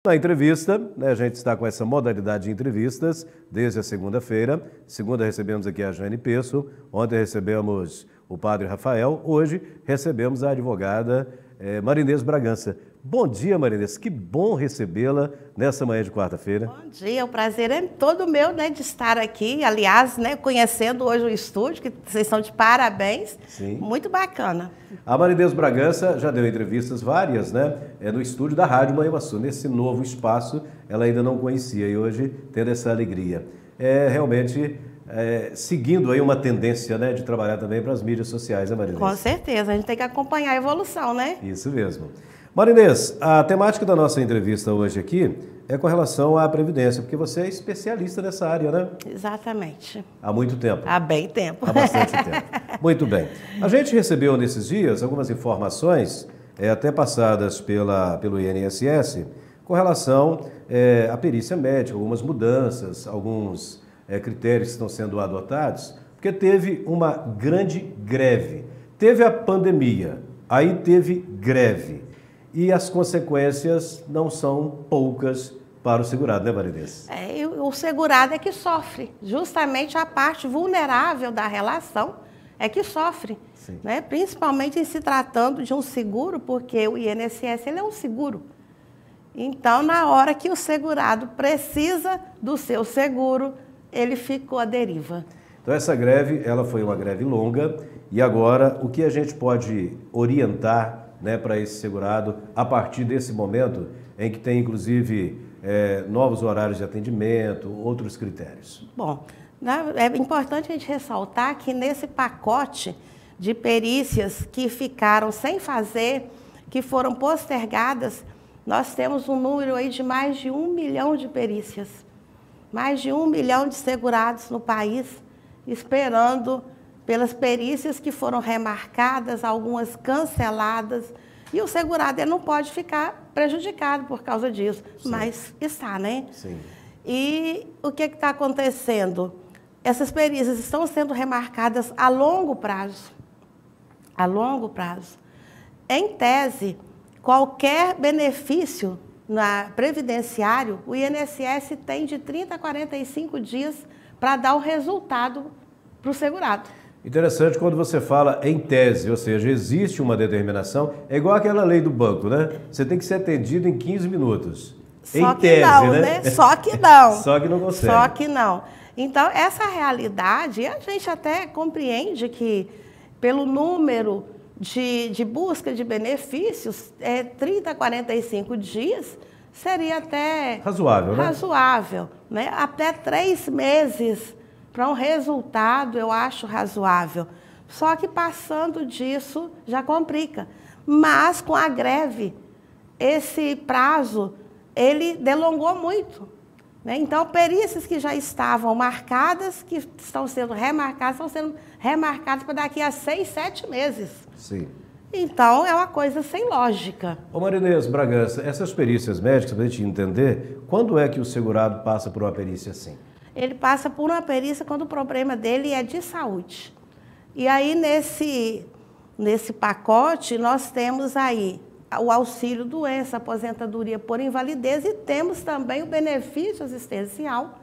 Na entrevista, né, a gente está com essa modalidade de entrevistas desde a segunda-feira. Segunda recebemos aqui a Jane Pesso, ontem recebemos o padre Rafael, hoje recebemos a advogada Marinês Bragança. Bom dia, Marinês, que bom recebê-la nessa manhã de quarta-feira. Bom dia, o prazer é todo meu, né, de estar aqui, aliás, né, conhecendo hoje o estúdio, que vocês são de parabéns. Sim. Muito bacana. A Marinês Bragança já deu entrevistas várias, né, no estúdio da Rádio Manhuaçu, nesse novo espaço, ela ainda não conhecia e hoje tendo essa alegria. Realmente seguindo aí uma tendência, né, de trabalhar também para as mídias sociais, né, Marinês? Com certeza, a gente tem que acompanhar a evolução, né? Isso mesmo. Marinês, a temática da nossa entrevista hoje aqui é com relação à Previdência, porque você é especialista nessa área, né? Exatamente. Há muito tempo. Há bem tempo. Há bastante tempo. Muito bem. A gente recebeu nesses dias algumas informações, até passadas pelo INSS, com relação à perícia médica, algumas mudanças, alguns critérios que estão sendo adotados, porque teve uma grande greve. Teve a pandemia, aí teve greve. E as consequências não são poucas para o segurado, né, Marinês? O segurado é que sofre. Justamente a parte vulnerável da relação é que sofre. Sim. Né? Principalmente em se tratando de um seguro, porque o INSS ele é um seguro. Então, na hora que o segurado precisa do seu seguro, ele ficou à deriva. Então, essa greve, ela foi uma greve longa. E agora, o que a gente pode orientar, né, para esse segurado, a partir desse momento em que tem, inclusive, novos horários de atendimento, outros critérios? Bom, é importante a gente ressaltar que nesse pacote de perícias que ficaram sem fazer, que foram postergadas, nós temos um número aí de mais de 1 milhão de perícias. Mais de 1 milhão de segurados no país, esperando pelas perícias que foram remarcadas, algumas canceladas, e o segurado ele não pode ficar prejudicado por causa disso, sim, mas está, né? Sim. E o que está acontecendo? Essas perícias estão sendo remarcadas a longo prazo. A longo prazo. Em tese, qualquer benefício previdenciário, o INSS tem de 30 a 45 dias para dar o resultado para o segurado. Interessante quando você fala em tese, ou seja, existe uma determinação, é igual aquela lei do banco, né? Você tem que ser atendido em 15 minutos. Só em que tese, não, né? Só que não. Só que não consegue. Só que não. Então, essa realidade, a gente até compreende que, pelo número de busca de benefícios, 30 a 45 dias seria até... razoável, né? Razoável, né? Até 3 meses para um resultado, eu acho razoável. Só que passando disso, já complica. Mas, com a greve, esse prazo, ele delongou muito. Né? Então, perícias que já estavam marcadas, que estão sendo remarcadas para daqui a 6, 7 meses. Sim. Então, é uma coisa sem lógica. Ô Marinês Bragança, essas perícias médicas, para a gente entender, quando é que o segurado passa por uma perícia assim? Ele passa por uma perícia quando o problema dele é de saúde. E aí, nesse pacote, nós temos aí o auxílio-doença, aposentadoria por invalidez e temos também o benefício assistencial,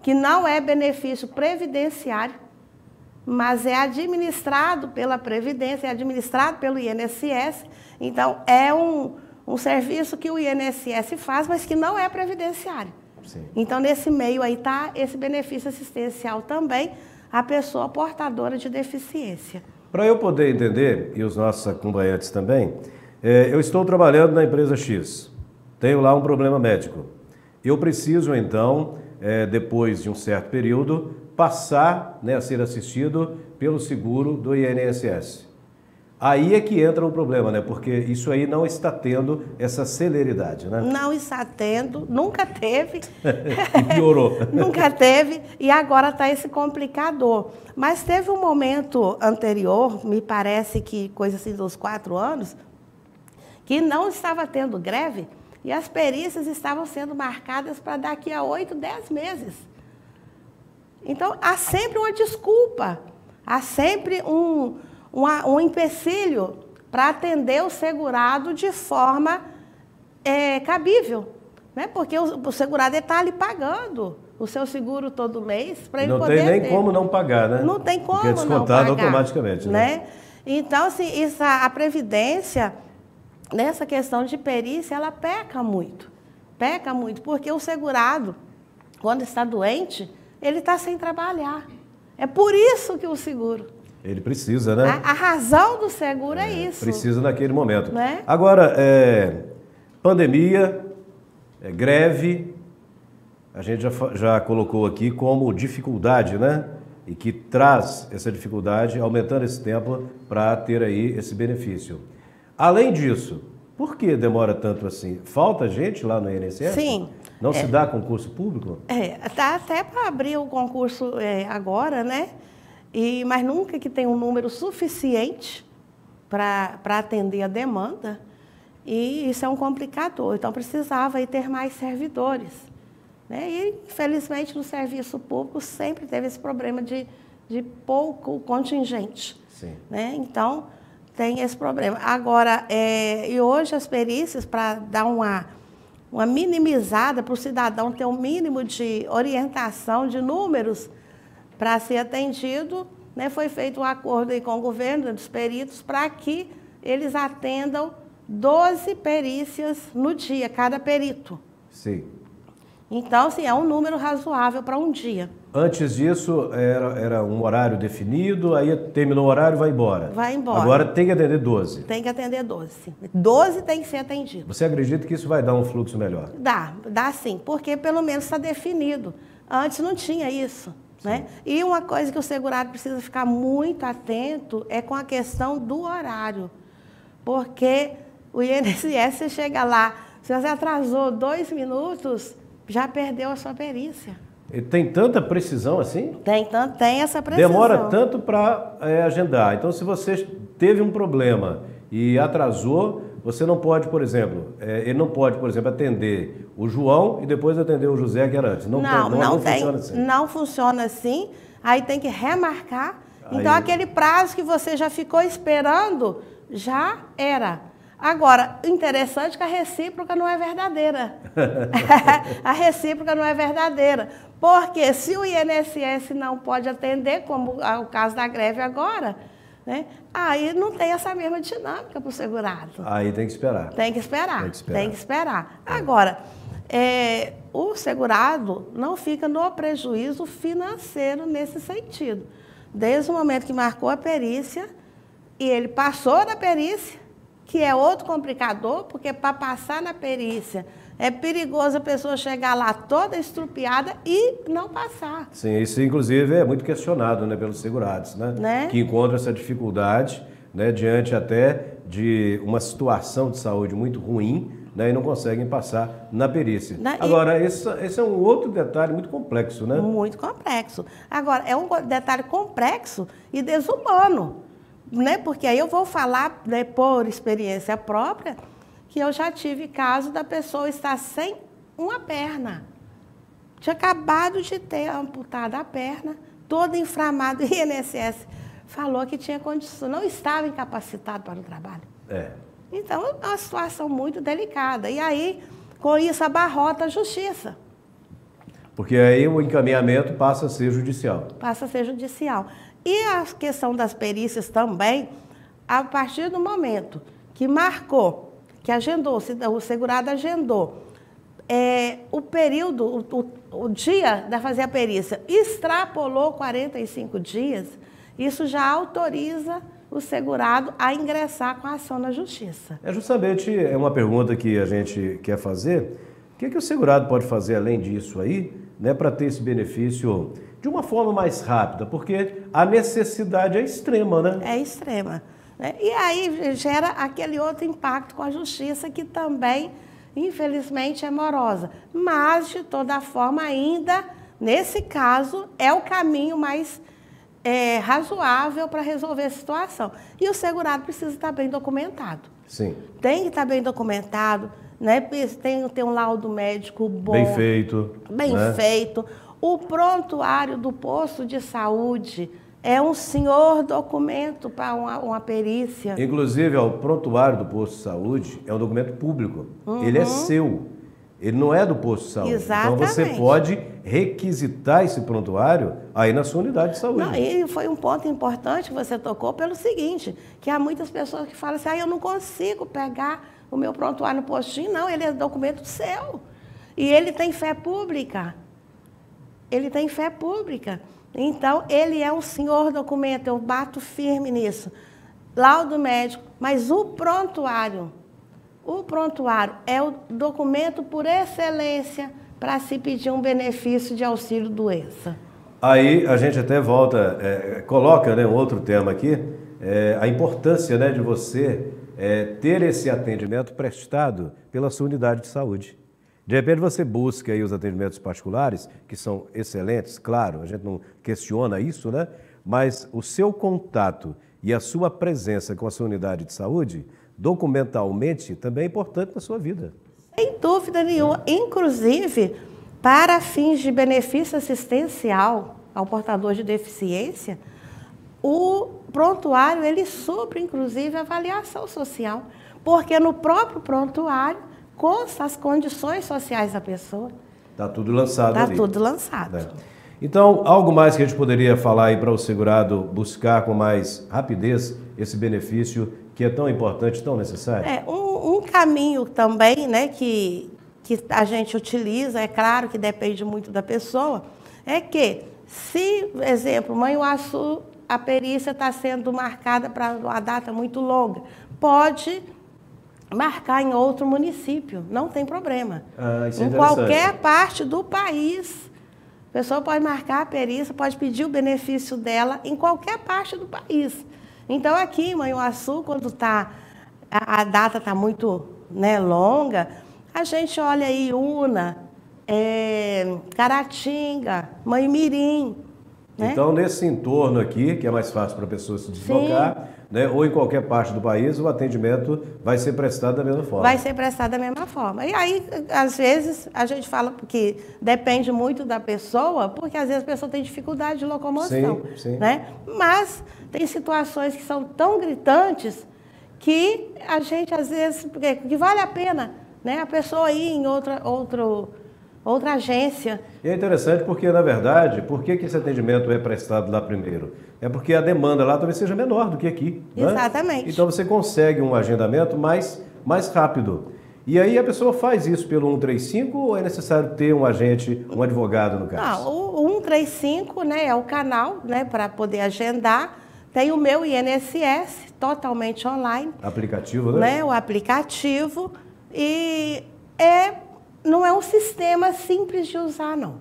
que não é benefício previdenciário, mas é administrado pela Previdência, é administrado pelo INSS. Então, é um serviço que o INSS faz, mas que não é previdenciário. Sim. Então, nesse meio aí está esse benefício assistencial também, a pessoa portadora de deficiência. Para eu poder entender, e os nossos acompanhantes também, eu estou trabalhando na empresa X, tenho lá um problema médico. Eu preciso, então, depois de um certo período, passar, né, a ser assistido pelo seguro do INSS. Aí é que entra o problema, né? Porque isso aí não está tendo essa celeridade, né? Não está tendo, nunca teve. E piorou. Nunca teve, e agora está esse complicador. Mas teve um momento anterior, me parece que coisa assim dos 4 anos, que não estava tendo greve e as perícias estavam sendo marcadas para daqui a 8, 10 meses. Então, há sempre uma desculpa, há sempre um empecilho para atender o segurado de forma cabível. né? Porque o segurado está ali pagando o seu seguro todo mês para ele poder... Não tem nem como não pagar, né? Não tem como porque é descontado não pagar, automaticamente, né? Então, assim, a Previdência, nessa questão de perícia, ela peca muito, porque o segurado, quando está doente, ele está sem trabalhar. É por isso que o seguro... Ele precisa, né? A razão do seguro é isso. Precisa naquele momento. Né? Agora, pandemia, greve, a gente já colocou aqui como dificuldade, né? E que traz essa dificuldade, aumentando esse tempo para ter aí esse benefício. Além disso, por que demora tanto assim? Falta gente lá no INSS? Sim. Não se dá concurso público? Tá até para abrir o concurso agora, né? Mas nunca que tem um número suficiente para atender a demanda. E isso é um complicador. Então, precisava aí ter mais servidores. Né? E, infelizmente, no serviço público sempre teve esse problema de pouco contingente. Sim. Né? Então, tem esse problema. Agora, e hoje as perícias, para dar uma minimizada, para o cidadão ter um mínimo de orientação de números para ser atendido, né, foi feito um acordo aí com o governo dos peritos para que eles atendam 12 perícias no dia, cada perito. Sim. Então, assim, é um número razoável para um dia. Antes disso, era um horário definido, aí terminou o horário, vai embora. Vai embora. Agora tem que atender 12. Tem que atender 12. 12 tem que ser atendido. Você acredita que isso vai dar um fluxo melhor? Dá sim, porque pelo menos está definido. Antes não tinha isso. Né? E uma coisa que o segurado precisa ficar muito atento é com a questão do horário. Porque o INSS, você chega lá, se você atrasou 2 minutos, já perdeu a sua perícia. E tem tanta precisão assim? Tem essa precisão. Demora tanto para agendar. Então, se você teve um problema e atrasou, você não pode, por exemplo, ele não pode, por exemplo, atender o João e depois atender o José, que era antes. Não funciona assim. Não funciona assim. Aí tem que remarcar. Então, aquele prazo que você já ficou esperando, já era. Agora, interessante que a recíproca não é verdadeira. A recíproca não é verdadeira. Porque se o INSS não pode atender, como é o caso da greve agora, né, aí não tem essa mesma dinâmica para o segurado. Aí tem que esperar. Tem que esperar. Agora, o segurado não fica no prejuízo financeiro nesse sentido. Desde o momento que marcou a perícia e ele passou na perícia, que é outro complicador, porque para passar na perícia é perigoso a pessoa chegar lá toda estrupiada e não passar. Sim, isso inclusive é muito questionado, né, pelos segurados, né? Que encontram essa dificuldade, né, diante até de uma situação de saúde muito ruim, né, e não conseguem passar na perícia. Agora, esse é um outro detalhe muito complexo, né? Muito complexo. Agora, é um detalhe complexo e desumano, né? Porque aí eu vou falar, né, por experiência própria, que eu já tive caso da pessoa estar sem uma perna. Tinha acabado de ter amputado a perna, toda inflamada, e o INSS falou que tinha condição, não estava incapacitado para o trabalho. Então, é uma situação muito delicada. E aí, com isso, abarrota a justiça. Porque aí o encaminhamento passa a ser judicial. Passa a ser judicial. E a questão das perícias também, a partir do momento que marcou, que agendou, o segurado agendou, o período, o dia de fazer a perícia extrapolou 45 dias, isso já autoriza o segurado a ingressar com a ação na justiça. Justamente uma pergunta que a gente quer fazer. O que o segurado pode fazer além disso aí, né, para ter esse benefício de uma forma mais rápida? Porque a necessidade é extrema, né? É extrema. E aí gera aquele outro impacto com a justiça que também, infelizmente, é morosa. Mas, de toda forma, ainda, nesse caso, é o caminho mais razoável para resolver a situação. E o segurado precisa estar bem documentado. Sim. Tem que estar bem documentado, né? Tem que ter um laudo médico bom. Bem feito. Bem feito. O prontuário do posto de saúde é um senhor documento para uma perícia. Inclusive, o prontuário do posto de saúde é um documento público. Ele é seu. ele não é do posto de saúde. Exatamente. Então você pode requisitar esse prontuário aí na sua unidade de saúde. Não, e foi um ponto importante que você tocou pelo seguinte, que há muitas pessoas que falam assim, eu não consigo pegar o meu prontuário no postinho. Não, ele é documento seu. E ele tem fé pública. Ele tem fé pública. Então, ele é um senhor documento, eu bato firme nisso. Laudo médico, mas o prontuário é o documento por excelência para se pedir um benefício de auxílio-doença. Aí a gente até volta, coloca, né, um outro tema aqui, a importância, né, de você ter esse atendimento prestado pela sua unidade de saúde. De repente você busca aí os atendimentos particulares, que são excelentes, claro, a gente não questiona isso, né? Mas o seu contato e a sua presença com a sua unidade de saúde, documentalmente, também é importante na sua vida. Sem dúvida nenhuma. Inclusive, para fins de benefício assistencial ao portador de deficiência, o prontuário, ele supre, inclusive, a avaliação social. Porque no próprio prontuário consta as condições sociais da pessoa. Está tudo lançado ali. Está tudo lançado. Então, algo mais que a gente poderia falar aí para o segurado buscar com mais rapidez esse benefício que é tão importante, tão necessário? Um caminho também, né, que a gente utiliza, é claro que depende muito da pessoa, é que se, por exemplo, Manhuaçu, a perícia está sendo marcada para uma data muito longa, pode marcar em outro município, não tem problema. Isso é em qualquer parte do país, a pessoa pode marcar a perícia, pode pedir o benefício dela em qualquer parte do país. Então, aqui em Manhuaçu, quando a data está muito, né, longa, a gente olha aí Una, Caratinga, Manhumirim. Né? Então, nesse entorno aqui, que é mais fácil para a pessoa se deslocar, né, ou em qualquer parte do país, o atendimento vai ser prestado da mesma forma. Vai ser prestado da mesma forma. E aí, às vezes, a gente fala que depende muito da pessoa, porque às vezes a pessoa tem dificuldade de locomoção. Sim. Né? Mas tem situações que são tão gritantes que a gente, às vezes, que vale a pena, né, a pessoa ir em outra agência. E é interessante porque, na verdade, por que esse atendimento é prestado lá primeiro? É porque a demanda lá talvez seja menor do que aqui. Exatamente. Né? Então você consegue um agendamento mais rápido. E aí a pessoa faz isso pelo 135 ou é necessário ter um agente, um advogado no caso? Não, o 135, né, é o canal, né, para poder agendar. Tem o meu INSS, totalmente online. Aplicativo, né? O aplicativo. E não é um sistema simples de usar, não.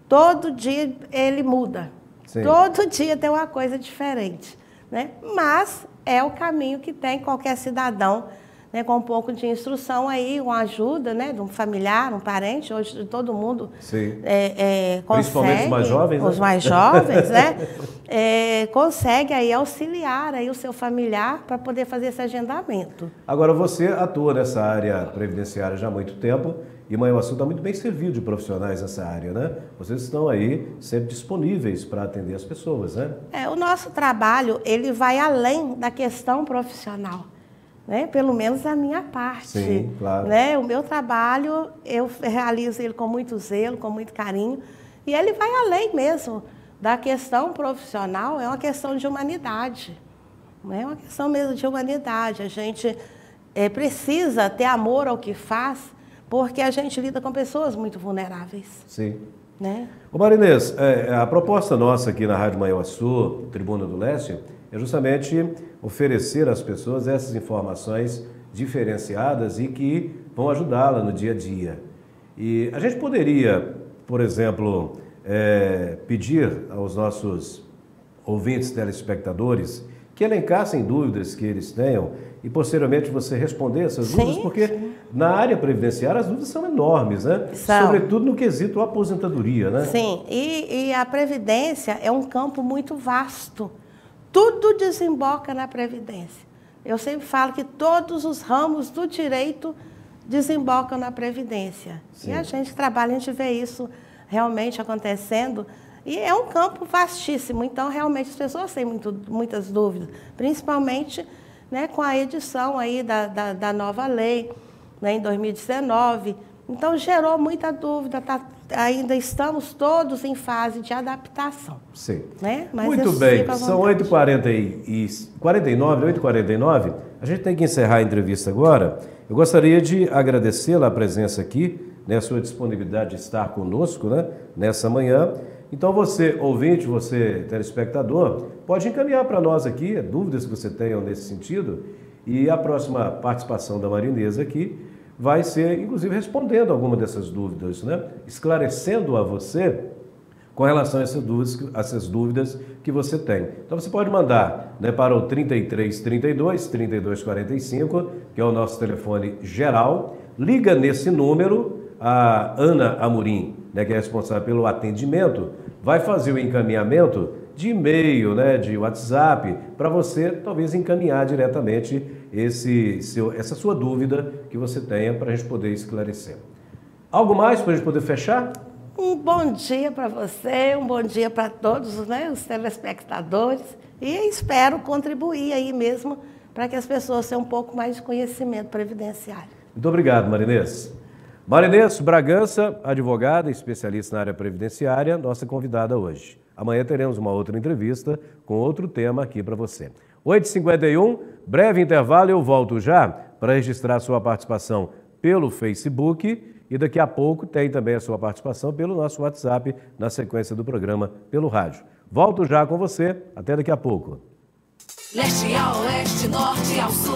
Todo dia ele muda. Sim. Todo dia tem uma coisa diferente. Né? Mas é o caminho que tem qualquer cidadão, né, com um pouco de instrução aí, uma ajuda, né, de um familiar, um parente. Hoje todo mundo consegue. Principalmente os mais jovens, né? Os mais jovens, né? Consegue aí auxiliar aí o seu familiar para poder fazer esse agendamento. Agora, você atua nessa área previdenciária já há muito tempo e Manhuaçu está muito bem servido de profissionais nessa área, né? Vocês estão aí sempre disponíveis para atender as pessoas, né? O nosso trabalho, ele vai além da questão profissional. Né? Pelo menos a minha parte. Sim, claro. Né? O meu trabalho, eu realizo ele com muito zelo, com muito carinho, e ele vai além mesmo da questão profissional, é uma questão de humanidade. Né? É uma questão mesmo de humanidade. A gente precisa ter amor ao que faz, porque a gente lida com pessoas muito vulneráveis. Sim. Né? Ô Marinês, a proposta nossa aqui na Rádio Manhuaçu, Tribuna do Leste, é justamente oferecer às pessoas essas informações diferenciadas e que vão ajudá-la no dia a dia. E a gente poderia, por exemplo, pedir aos nossos ouvintes, telespectadores, que elencassem dúvidas que eles tenham e, posteriormente, você responder essas dúvidas, porque na área previdenciária as dúvidas são enormes, né? Sobretudo no quesito aposentadoria, né? Sim, e a Previdência é um campo muito vasto. Tudo desemboca na Previdência. Eu sempre falo que todos os ramos do direito desembocam na Previdência. Sim. E a gente trabalha, a gente vê isso realmente acontecendo. E é um campo vastíssimo, então realmente as pessoas têm muitas dúvidas, principalmente, né, com a edição aí da nova lei, né, em 2019, Então, gerou muita dúvida, ainda estamos todos em fase de adaptação. Sim. Né? Mas muito bem, são 8h49, a gente tem que encerrar a entrevista agora. Eu gostaria de agradecê-la a presença aqui, né, a sua disponibilidade de estar conosco, né, nessa manhã. Então você, ouvinte, você, telespectador, pode encaminhar para nós aqui dúvidas que você tenha nesse sentido, e a próxima participação da Marinesa aqui vai ser, inclusive, respondendo alguma dessas dúvidas, né? Esclarecendo a você com relação a essas dúvidas que você tem. Então você pode mandar, né, para o 3332-3245, que é o nosso telefone geral. Liga nesse número, a Ana Amorim, né, que é responsável pelo atendimento, vai fazer o encaminhamento de e-mail, né, de WhatsApp, para você talvez encaminhar diretamente essa sua dúvida que você tenha para a gente poder esclarecer. Algo mais para a gente poder fechar? Um bom dia para você, um bom dia para todos, né, os telespectadores, e espero contribuir aí mesmo para que as pessoas tenham um pouco mais de conhecimento previdenciário. Muito obrigado, Marinês. Marinês Bragança, advogada, especialista na área previdenciária, nossa convidada hoje. Amanhã teremos uma outra entrevista com outro tema aqui para você. 8h51, breve intervalo, eu volto já para registrar sua participação pelo Facebook e daqui a pouco tem também a sua participação pelo nosso WhatsApp na sequência do programa pelo rádio. Volto já com você, até daqui a pouco. Leste a oeste, norte ao sul.